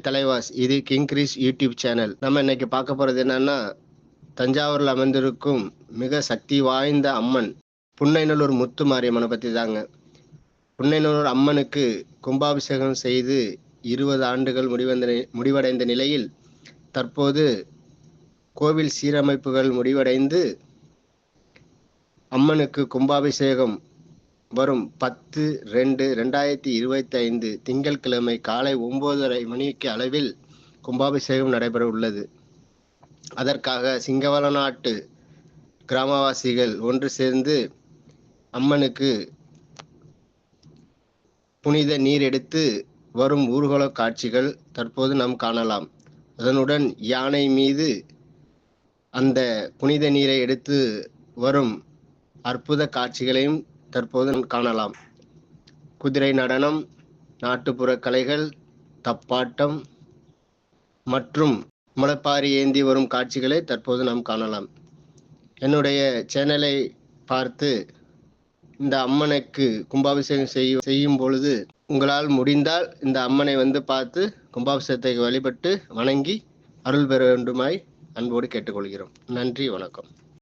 தலைவாஸ். இது கிங்க்ரிஷ் YouTube channel. நம்ம இன்னைக்கு பார்க்க போறது என்னன்னா, தஞ்சாவூர்ல அமைந்திருக்கும் மிக சக்தி வாய்ந்த அம்மன் புன்னைநல்லூர் முத்து மாரியம்மனை பத்தி தாங்க. புன்னைநல்லூர் அம்மனுக்கு கும்பாபிஷேகம் செய்து 20 ஆண்டுகள் முடிவடைந்த நிலையில் தற்போது கோவில் சீரமைப்புகள் முடிவடைந்து அம்மனுக்கு கும்பாபிஷேகம் வரும் 10/2/2025 திங்கட்கிழமை காலை 9:30 மணிக்கு அளவில் கும்பாபிஷேகம் நடைபெற உள்ளது. அதற்காக சிங்கவளநாட்டு கிராமவாசிகள் ஒன்று சேர்ந்து அம்மனுக்கு புனித நீர் எடுத்து வரும் ஊர்வல காட்சிகள் தற்போது நாம் காணலாம். அதனுடன் யானை மீது அந்த புனித நீரை எடுத்து வரும் அற்புத காட்சிகளையும் தற்போது காணலாம். குதிரை நடனம், நாட்டுப்புற கலைகள், தப்பாட்டம் மற்றும் முளைப்பாரி ஏந்தி வரும் காட்சிகளை தற்போது நாம் காணலாம். என்னுடைய சேனலை பார்த்து இந்த அம்மனுக்கு கும்பாபிஷேகம் செய்யும் பொழுது உங்களால் முடிந்தால் இந்த அம்மனை பார்த்து கும்பாபிஷேகத்தை வழிபட்டு வணங்கி அருள் பெற வேண்டுமாய் அன்போடு கேட்டுக்கொள்கிறோம். நன்றி, வணக்கம்.